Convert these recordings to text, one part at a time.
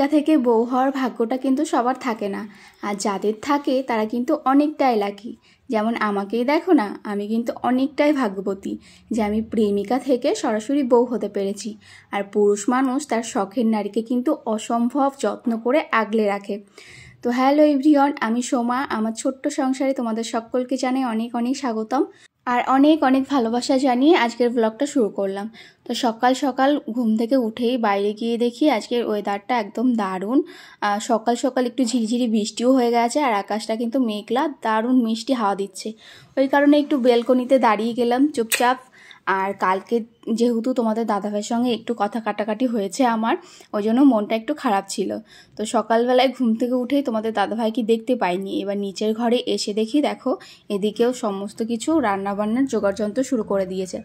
প্রেমিকা থেকে বউ হওয়ার ভাগ্যটা কিন্তু সবার থাকে না, আর যাদের থাকে তারা কিন্তু অনেকটাই লাকি। যেমন আমাকেই দেখো না, আমি কিন্তু অনেকটাই ভাগ্যবতী যে আমি প্রেমিকা থেকে সরাসরি বউ হতে পেরেছি। আর পুরুষ মানুষ তার শখের নারীকে কিন্তু অসম্ভব যত্ন করে আগলে রাখে। তো হ্যালো এভরিওয়ান, আমি সোমা। আমার ছোট্ট সংসারে তোমাদের সকলকে জানাই অনেক অনেক স্বাগতম আর অনেক অনেক ভালোবাসা জানিয়ে আজকের ব্লগটা শুরু করলাম। তো সকাল সকাল ঘুম থেকে উঠেই বাইরে গিয়ে দেখি আজকের ওয়েদারটা একদম দারুণ। সকাল সকাল একটু ঝিরিঝিরি বৃষ্টিও হয়ে গেছে আর আকাশটা কিন্তু মেঘলা, দারুণ মিষ্টি হাওয়া দিচ্ছে। ওই কারণে একটু বেলকনিতে দাঁড়িয়ে গেলাম চুপচাপ। আর কালকে যেহেতু তোমাদের দাদাভাইয়ের সঙ্গে একটু কথা কাটাকাটি হয়েছে আমার, ওই জন্য মনটা একটু খারাপ ছিল। তো সকালবেলায় ঘুম থেকে উঠেই তোমাদের দাদাভাইকে দেখতে পাইনি। এবার নিচের ঘরে এসে দেখি, দেখো এদিকেও সমস্ত কিছু রান্নাবান্নার জোগাড়যন্ত্র শুরু করে দিয়েছে।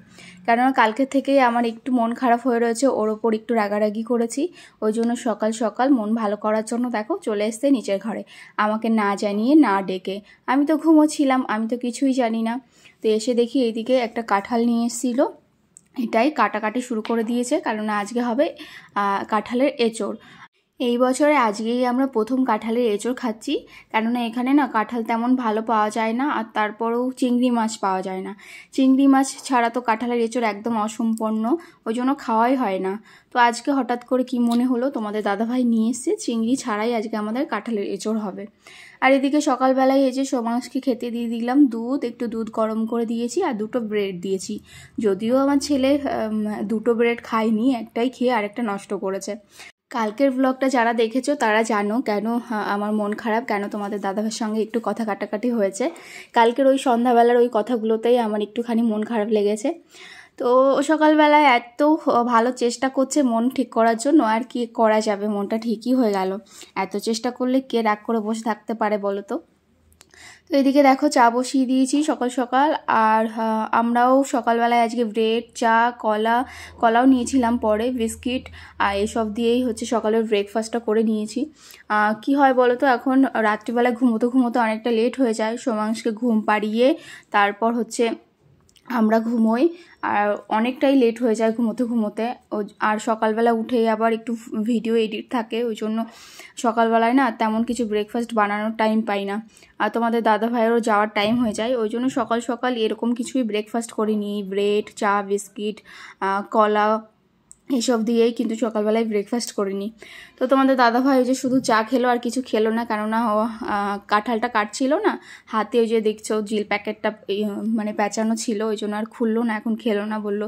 কেননা কালকে থেকেই আমার একটু মন খারাপ হয়ে রয়েছে, ওর ওপর একটু রাগারাগি করেছি। ওই জন্য সকাল সকাল মন ভালো করার জন্য দেখো চলে এসছে নিচের ঘরে, আমাকে না জানিয়ে না ডেকে। আমি তো ঘুমোচ্ছিলাম, আমি তো কিছুই জানি না। তো এসে দেখি এইদিকে একটা কাঁঠাল নিয়ে এসেছিলো, এটাই কাটাকাটি শুরু করে দিয়েছে। কারণ আজকে হবে কাঁঠালের এঁচড়। এই বছরে আজকেই আমরা প্রথম কাঁঠালের এঁচড় খাচ্ছি। কেননা এখানে না কাঁঠাল তেমন ভালো পাওয়া যায় না, আর তারপরেও চিংড়ি মাছ পাওয়া যায় না। চিংড়ি মাছ ছাড়া তো কাঁঠালের এঁচড় একদম অসম্পূর্ণ, ওই জন্য খাওয়াই হয় না। তো আজকে হঠাৎ করে কি মনে হলো, তোমাদের দাদাভাই নিয়ে এসছে চিংড়ি ছাড়াই আজকে আমাদের কাঁঠালের এঁচড় হবে। আর এদিকে সকালবেলায় এই যে সোমাংশকে খেতে দিয়ে দিলাম একটু দুধ গরম করে দিয়েছি আর দুটো ব্রেড দিয়েছি। যদিও আমার ছেলে দুটো ব্রেড খায়নি, একটাই খেয়ে আরেকটা নষ্ট করেছে। কালকের ব্লগটা যারা দেখেছো তারা জানো কেন আমার মন খারাপ, কেন তোমাদের দাদাভাইয়ের সঙ্গে একটু কথা কাটাকাটি হয়েছে। কালকের ওই সন্ধ্যাবেলার ওই কথাগুলোতেই আমার একটুখানি মন খারাপ লেগেছে। তো সকালবেলায় এত ভালো চেষ্টা করছে মন ঠিক করার জন্য, আর কি করা যাবে, মনটা ঠিকই হয়ে গেল। এত চেষ্টা করলে কে রাগ করে বসে থাকতে পারে বলো তো। তো এদিকে দেখো চা বসিয়ে দিয়েছি সকাল সকাল। আর আমরাও সকালবেলায় আজকে ব্রেড, চা, কলাও নিয়েছিলাম, পরে বিস্কিট আর এসব দিয়েই হচ্ছে সকালের ব্রেকফাস্টটা করে নিয়েছি। কি হয় বলো তো, এখন রাত্রিবেলায় ঘুমোতে অনেকটা লেট হয়ে যায়। সোমাংশকে ঘুম পাড়িয়ে তারপর হচ্ছে আমরা ঘুমোই, আর অনেকটাই লেট হয়ে যায় ঘুমোতে। আর সকালবেলা উঠেই আবার একটু ভিডিও এডিট থাকে, ওই জন্য সকালবেলায় না তেমন কিছু ব্রেকফাস্ট বানানোর টাইম পাই না। আর তোমাদের দাদা ভাইয়েরও যাওয়ার টাইম হয়ে যায়, ওই জন্য সকাল সকাল এরকম কিছুই ব্রেকফাস্ট করিনি। ব্রেড, চা, বিস্কিট, কলা এসব দিয়েই কিন্তু সকালবেলায় ব্রেকফাস্ট করিনি। তো তোমাদের দাদাভাই ওই যে শুধু চা খেলো আর কিছু খেলো না, কেননা কাঁঠালটা কাটছিল না হাতে, ওই যে দেখছো জিল প্যাকেটটা মানে পেঁচানো ছিল, ওই জন্য আর খুললো না, এখন খেলো না, বললো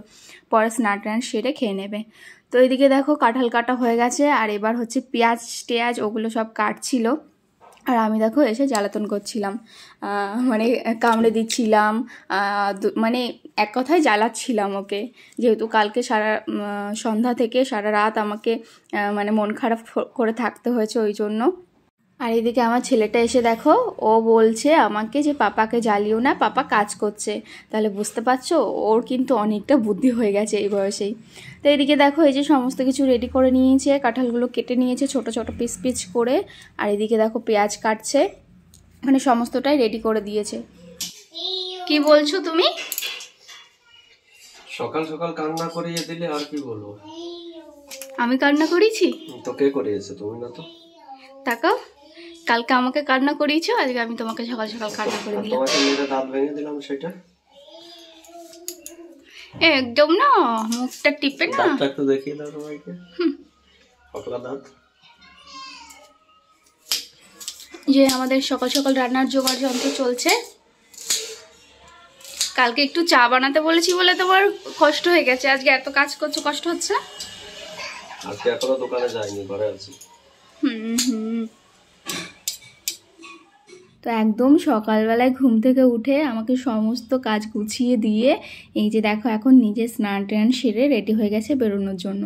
পরে স্নান সেরে খেয়ে নেবে। তো এদিকে দেখো কাঁঠাল কাটা হয়ে গেছে, আর এবার হচ্ছে পেঁয়াজ ওগুলো সব কাটছিল। আর আমি দেখো এসে জ্বালাতন করছিলাম, মানে কামড়ে দিচ্ছিলাম, মানে এক কথায় জ্বালাচ্ছিলাম ওকে। যেহেতু কালকে সন্ধ্যা থেকে সারা রাত আমাকে মানে মন খারাপ করে থাকতে হয়েছে, ওই জন্য। আর এদিকে আমার ছেলেটা এসে দেখো, ও বলছে আমাকে যে পাপাকে জ্বালিও না, পাপা কাজ করছে। তাহলে বুঝতে পারছো ওর কিন্তু অনেকটা বুদ্ধি হয়ে গেছে এই বয়সেই। তো এদিকে দেখো এই যে সমস্ত কিছু রেডি করে নিয়েছে, কাঁঠালগুলো কেটে নিয়েছে ছোট ছোট পিস করে। আর এদিকে দেখো পেঁয়াজ কাটছে, মানে সমস্তটাই রেডি করে দিয়েছে। কি বলছো তুমি? সকাল সকাল কান্না করিয়ে দিলে, আর কি বলবো। আমি কান্না করেছি? তো কে করিয়েছে? তুমি না তো। তাকাও, কালকে আমাকে কান্না করিয়েছো, আজকে আমি তোমাকে সকাল সকাল কান্না করে দিলাম। তোমাকে মেরে দাঁত ভেঙে দিলাম, সেটা একদম না, মুখটা টিপে না, দাঁতটা একটু দেখিয়ে দাও তোমাকে, পাতলা দাঁত। যে আমাদের সকাল সকাল রান্নার জোগাড় যন্ত্র চলছে। কালকে একটু চা বানাতে বলেছি বলে তোমার কষ্ট হয়ে গেছে, আজকে এত কাজ করছো, কষ্ট হচ্ছে? আজকে এখনো দোকানে যাইনি, ঘরে আছি। তো একদম সকালবেলায় ঘুম থেকে উঠে আমাকে সমস্ত কাজ গুছিয়ে দিয়ে এই যে দেখো এখন নিজে স্নান সেরে রেডি হয়ে গেছে বেরোনোর জন্য।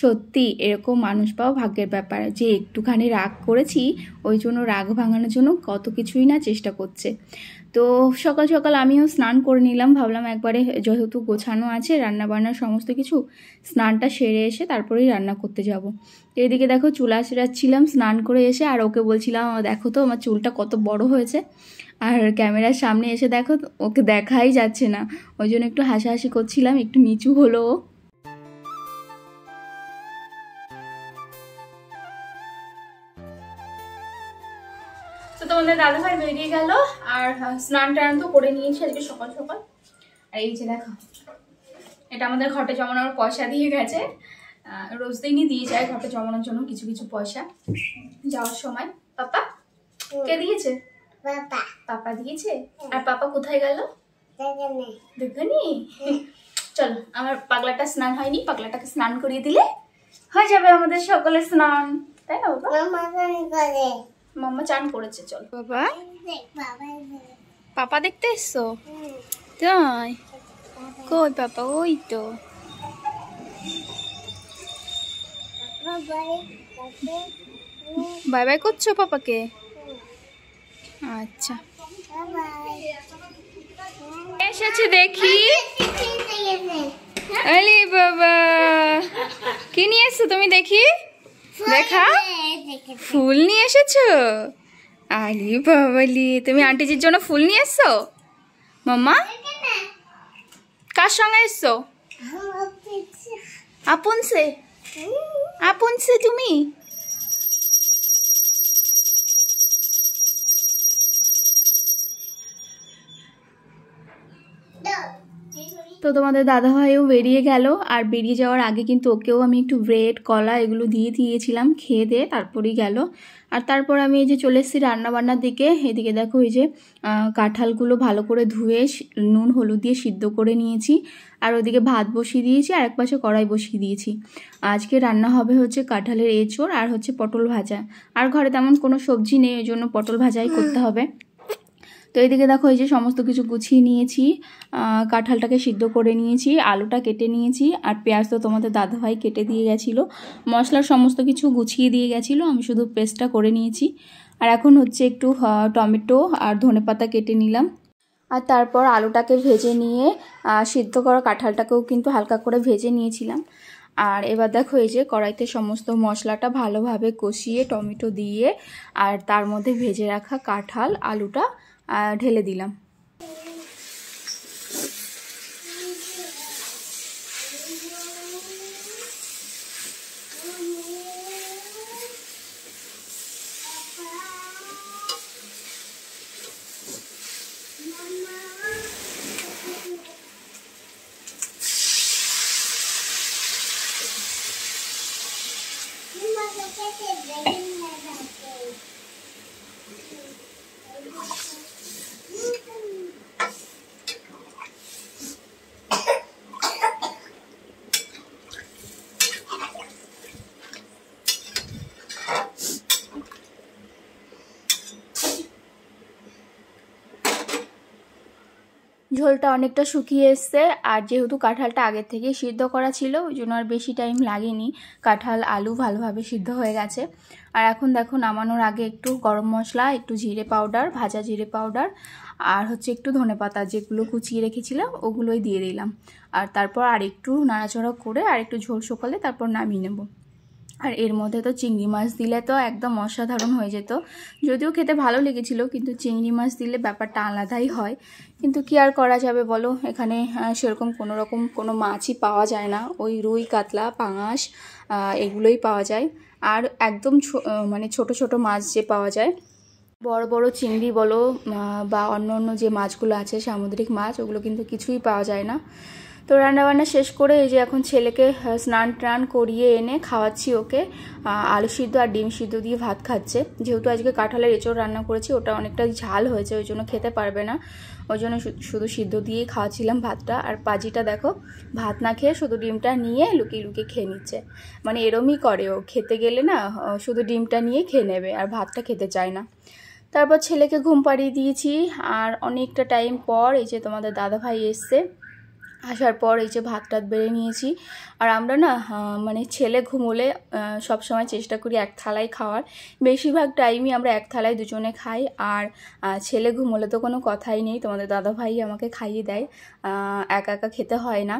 সত্যি এরকম মানুষ পাওয়া ভাগ্যের ব্যাপার, যে একটুখানি রাগ করেছি ওই জন্য রাগ ভাঙানোর জন্য কত কিছুই না চেষ্টা করছে। তো সকাল সকাল আমিও স্নান করে নিলাম, ভাবলাম একবারে যেহেতু গোছানো আছে রান্নাবান্নার সমস্ত কিছু, স্নানটা সেরে এসে তারপরেই রান্না করতে যাব। তো এদিকে দেখো চুল আঁচড়াচ্ছিলাম স্নান করে এসে, আর ওকে বলছিলাম দেখো তো আমার চুলটা কত বড় হয়েছে। আর ক্যামেরার সামনে এসে দেখো ওকে দেখাই যাচ্ছে না, ওই জন্য একটু হাসাহাসি করছিলাম, একটু নিচু হলো। তো তোমাদের দাদাভাই বেরিয়ে গেল আর স্নান টান তো করে নিয়েছি আজকে সকাল সকাল। আর এই যে দেখো, এটা আমাদের ঘটে জমানোর পয়সা দিয়ে গেছে। রোজ দিনই দিয়ে যায় ঘটে জমানোর জন্য কিছু কিছু পয়সা যাওয়ার সময়। পাপা কে দিয়েছে? পাপা দিয়েছে। আর পাপা কোথায় গেল দেখনি? চলো, আমার পাগলাটা স্নান হয়নি, পাগলাটাকে স্নান করিয়ে দিলে হয়ে যাবে আমাদের সকলের স্নান, তাই না বাবা? মাম্মা চান করেছে। চল বাবা, পাপা দেখতে এসছো? তাই কই পাপা? ওই তো। বাই বাই করছো পাপাকে? আচ্ছা, এসেছে দেখি। আরে বাবা, কি নিয়ে এসছো তুমি? দেখি, দেখা। ফুল নিয়ে এসেছো? আরে বাবালি, তুমি আন্টিজির জন্য ফুল নিয়ে এসছো? মাম্মা কার সঙ্গে এসছো? আপন সে? আপন সে তুমি? তো তোমাদের দাদাভাইও বেরিয়ে গেল। আর বেরিয়ে যাওয়ার আগে কিন্তু ওকেও আমি একটু ব্রেড কলা এগুলো দিয়ে দিয়েছিলাম, খেয়ে দিয়ে তারপরেই গেল। আর তারপর আমি এই যে চলে এসেছি রান্নাবান্নার দিকে। এদিকে দেখো, এই যে কাঁঠালগুলো ভালো করে ধুয়ে নুন হলুদ দিয়ে সিদ্ধ করে নিয়েছি। আর ওদিকে ভাত বসিয়ে দিয়েছি, আর এক পাশে কড়াই বসিয়ে দিয়েছি। আজকে রান্না হবে হচ্ছে কাঁঠালের এঁচোড় আর হচ্ছে পটল ভাজা। আর ঘরে তেমন কোনো সবজি নেই, ওই জন্য পটল ভাজাই করতে হবে। তো এইদিকে দেখো, এই যে সমস্ত কিছু গুছিয়ে নিয়েছি। কাঁঠালটাকে সিদ্ধ করে নিয়েছি, আলুটা কেটে নিয়েছি, আর পেঁয়াজ তো তোমাদের দাদাভাই কেটে দিয়ে গেছিলো। মশলার সমস্ত কিছু গুছিয়ে দিয়ে গেছিলো, আমি শুধু পেস্টটা করে নিয়েছি। আর এখন হচ্ছে একটু টমেটো আর ধনেপাতা কেটে নিলাম। আর তারপর আলুটাকে ভেজে নিয়ে সিদ্ধ করা কাঁঠালটাকেও কিন্তু হালকা করে ভেজে নিয়েছিলাম। আর এবার দেখো, এই যে কড়াইতে সমস্ত মশলাটা ভালোভাবে কষিয়ে টমেটো দিয়ে আর তার মধ্যে ভেজে রাখা কাঁঠাল আলুটা ঢেলে দিলাম। ঝোলটা অনেকটা শুকিয়ে এসছে। আর যেহেতু কাঁঠালটা আগের থেকেই সিদ্ধ করা ছিল, ওই জন্য আর বেশি টাইম লাগেনি, কাঁঠাল আলু ভালোভাবে সিদ্ধ হয়ে গেছে। আর এখন দেখো, নামানোর আগে একটু গরম মশলা, একটু জিরে পাউডার, ভাজা জিরে পাউডার, আর হচ্ছে একটু ধনেপাতা যেগুলো কুচিয়ে রেখেছিলাম ওগুলোই দিয়ে দিলাম। আর তারপর আর একটু নাড়াচাড়া করে আর একটু ঝোল শুকালে তারপর নামিয়ে নেব। আর এর মধ্যে তো চিংড়ি মাছ দিলে তো একদম অসাধারণ হয়ে যেত। যদিও খেতে ভালো লেগেছিল, কিন্তু চিংড়ি মাছ দিলে ব্যাপারটা আলাদাই হয়। কিন্তু কি আর করা যাবে বলো, এখানে সেরকম কোনো মাছই পাওয়া যায় না। ওই রুই কাতলা পাঙাশ এগুলোই পাওয়া যায়। আর একদম মানে ছোট ছোট মাছ যে পাওয়া যায়, বড় বড় চিংড়ি বলো বা অন্য যে মাছগুলো আছে সামুদ্রিক মাছ, ওগুলো কিন্তু কিছুই পাওয়া যায় না। তো রান্নাবান্না শেষ করে এই যে এখন ছেলেকে স্নান টান করিয়ে এনে খাওয়াচ্ছি ওকে। আলু সিদ্ধ আর ডিম সিদ্ধ দিয়ে ভাত খাচ্ছে। যেহেতু আজকে কাঁঠালের এঁচোড় রান্না করেছি, ওটা অনেকটা ঝাল হয়েছে, ওই জন্য খেতে পারবে না, ওই জন্য শুধু সিদ্ধ দিয়েই খাওয়াচ্ছিলাম ভাতটা। আর পাজিটা দেখো, ভাত না খেয়ে শুধু ডিমটা নিয়ে লুকিয়ে লুকিয়ে খেয়ে নিচ্ছে। মানে এরমই করে ও, খেতে গেলে না শুধু ডিমটা নিয়ে খেয়ে নেবে আর ভাতটা খেতে চায় না। তারপর ছেলেকে ঘুম পাড়িয়ে দিয়েছি। আর অনেকটা টাইম পর এই যে তোমাদের দাদাভাই এসছে, আসার পর এই যে ভাত টাত বেড়ে নিয়েছি। আর আমরা না মানে ছেলে ঘুমোলে সবসময় চেষ্টা করি এক থালায় খাওয়ার। বেশিরভাগ টাইমই আমরা এক থালায় দুজনে খাই। আর ছেলে ঘুমোলে তো কোনো কথাই নেই, তোমাদের দাদাভাই আমাকে খাইয়ে দেয়, একা একা খেতে হয় না।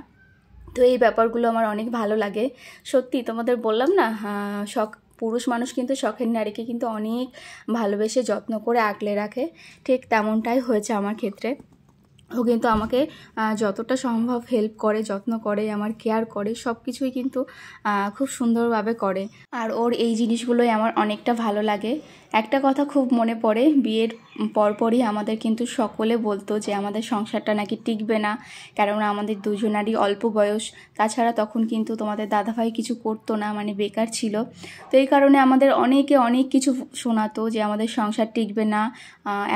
তো এই ব্যাপারগুলো আমার অনেক ভালো লাগে। সত্যি তোমাদের বললাম না, পুরুষ মানুষ কিন্তু শখের নারীকে কিন্তু অনেক ভালোবেসে যত্ন করে আগলে রাখে। ঠিক তেমনটাই হয়েছে আমার ক্ষেত্রে। ও কিন্তু আমাকে যতটা সম্ভব হেল্প করে, যত্ন করে, আমার কেয়ার করে, সব কিছুই কিন্তু খুব সুন্দরভাবে করে। আর ওর এই জিনিসগুলোই আমার অনেকটা ভালো লাগে। একটা কথা খুব মনে পড়ে, বিয়ের পরপরই আমাদের কিন্তু সকলে বলতো যে আমাদের সংসারটা নাকি টিকবে না, কারণ আমাদের দুজনারই অল্প বয়স। তাছাড়া তখন কিন্তু তোমাদের দাদাভাই কিছু করতো না, মানে বেকার ছিল। তো এই কারণে আমাদের অনেকে অনেক কিছু শোনাতো যে আমাদের সংসার টিকবে না,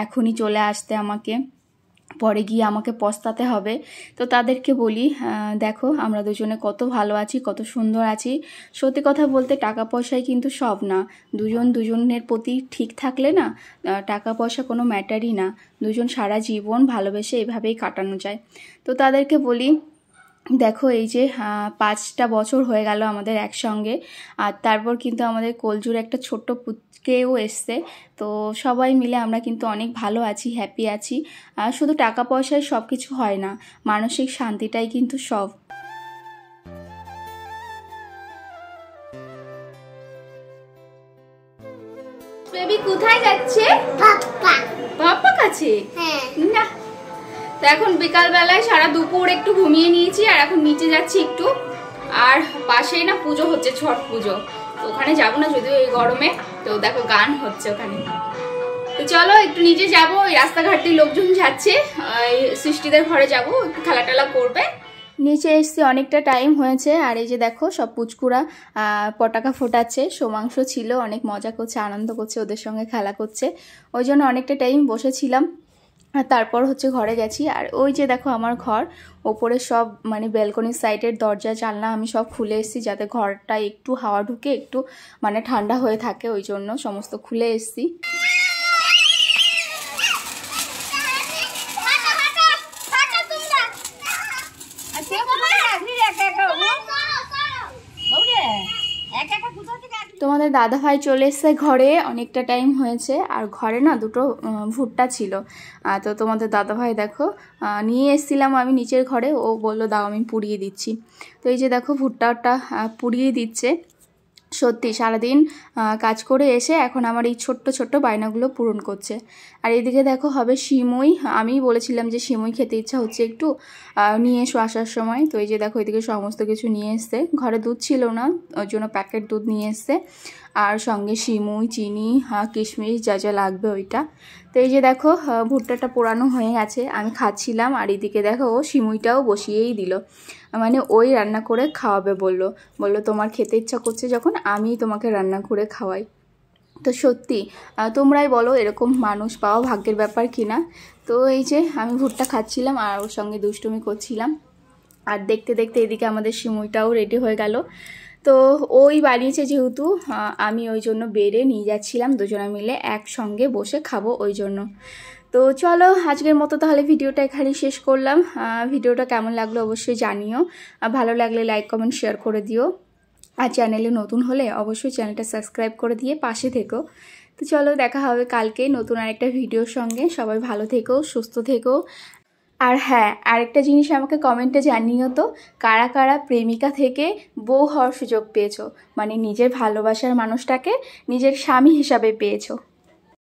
এখনই চলে আসতে আমাকে, পরে গিয়ে আমাকে পস্তাতে হবে। তো তাদেরকে বলি, দেখো আমরা দুজনে কত ভালো আছি, কত সুন্দর আছি। সত্যি কথা বলতে টাকা পয়সাই কিন্তু সব না। দুজনের প্রতি ঠিক থাকলে না টাকা পয়সা কোনো ম্যাটারই না। দুজন সারা জীবন ভালোবেসে এভাবেই কাটানো যায়। তো তাদেরকে বলি, দেখো এই যে 5টা বছর হয়ে গেল আমাদের একসঙ্গে, আর তারপর কিন্তু আমাদের কোলজুর একটা ছোট্ট পুচকেও এসছে। তো সবাই মিলে আমরা কিন্তু অনেক ভালো আছি, হ্যাপি আছি। শুধু টাকা পয়সায় সব কিছু হয় না, মানসিক শান্তিটাই কিন্তু সব। বেবি কোথায় যাচ্ছে? পাপা কাছে? না, তো এখন বিকালবেলায় সারা দুপুর একটু ঘুমিয়ে নিয়েছি, আর এখন নিচে যাচ্ছি একটু। আর পাশেই না পুজো হচ্ছে, ছট পুজো, তো ওখানে যাবো না যদিও এই গরমে। তো দেখো গান হচ্ছে ওখানে, তো চলো একটু নিচে যাবো। ওই রাস্তাঘাট দিয়ে লোকজন যাচ্ছে, সৃষ্টিদের ঘরে যাবো, একটু খেলা টেলা করবে। নিচে এসছি, অনেকটা টাইম হয়েছে। আর এই যে দেখো সব পুচকুরা পটাকা ফোটাচ্ছে। সোমাংশ ছিল, অনেক মজা করছে, আনন্দ করছে, ওদের সঙ্গে খেলা করছে। ওই জন্য অনেকটা টাইম বসেছিলাম। আর তারপর হচ্ছে ঘরে গেছি। আর ওই যে দেখো আমার ঘর, ওপরে সব মানে ব্যালকনির সাইডের দরজা জানলা আমি সব খুলে এসেছি, যাতে ঘরটা একটু হাওয়া ঢুকে একটু মানে ঠান্ডা হয়ে থাকে, ওই জন্য সমস্ত খুলে এসেছি। তোমাদের দাদাভাই চলে এসছে ঘরে, অনেকটা টাইম হয়েছে। আর ঘরে না দুটো ভুট্টা ছিল, তো তোমাদের দাদাভাই দেখো নিয়ে এসেছিলাম আমি নিচের ঘরে, ও বললো দাও আমি পুড়িয়ে দিচ্ছি। তো এই যে দেখো ভুট্টাটা পুড়িয়ে দিচ্ছে। সত্যি সারাদিন কাজ করে এসে এখন আমার এই ছোট্ট ছোট্ট বায়নাগুলো পূরণ করছে। আর এদিকে দেখো হবে সিমুই, আমি বলেছিলাম যে সিমুই খেতে ইচ্ছা হচ্ছে একটু, নিয়ে এসো আসার সময়। তো এই যে দেখো এদিকে সমস্ত কিছু নিয়ে এসছে, ঘরে দুধ ছিল না ওই জন্য প্যাকেট দুধ নিয়ে এসছে, আর সঙ্গে সিমুই, চিনি, কিশমিশ যা যা লাগবে ওইটা। তো এই যে দেখো ভুট্টাটা পোড়ানো হয়ে গেছে, আমি খাচ্ছিলাম। আর এদিকে দেখো ও সিমুইটাও বসিয়েই দিল, মানে ওই রান্না করে খাওয়াবে বললো তোমার খেতে ইচ্ছা করছে যখন আমি তোমাকে রান্না করে খাওয়াই। তো সত্যি তোমরাই বলো এরকম মানুষ পাওয়া ভাগ্যের ব্যাপার কিনা। তো এই যে আমি ভুট্টা খাচ্ছিলাম আর ওর সঙ্গে দুষ্টুমি করছিলাম। আর দেখতে দেখতে এদিকে আমাদের সিমুইটাও রেডি হয়ে গেল। তো ওই বানিয়েছে যেহেতু, আমি ওই জন্য বেড়ে নিয়ে যাচ্ছিলাম, দুজনে মিলে একসঙ্গে বসে খাবো ওই জন্য। তো চলো আজকের মতো তাহলে ভিডিওটা এখানে শেষ করলাম। ভিডিওটা কেমন লাগলো অবশ্যই জানিও, ভালো লাগলে লাইক কমেন্ট শেয়ার করে দিও। আর চ্যানেলে নতুন হলে অবশ্যই চ্যানেলটা সাবস্ক্রাইব করে দিয়ে পাশে থেকো। তো চলো দেখা হবে কালকে নতুন আরেকটা ভিডিওর সঙ্গে। সবাই ভালো থেকো, সুস্থ থেকো। আর হ্যাঁ, আরেকটা জিনিস আমাকে কমেন্টে জানিও তো, কারা কারা প্রেমিকা থেকে বউ হওয়ার সুযোগ পেয়েছো, মানে নিজের ভালোবাসার মানুষটাকে নিজের স্বামী হিসাবে পেয়েছো।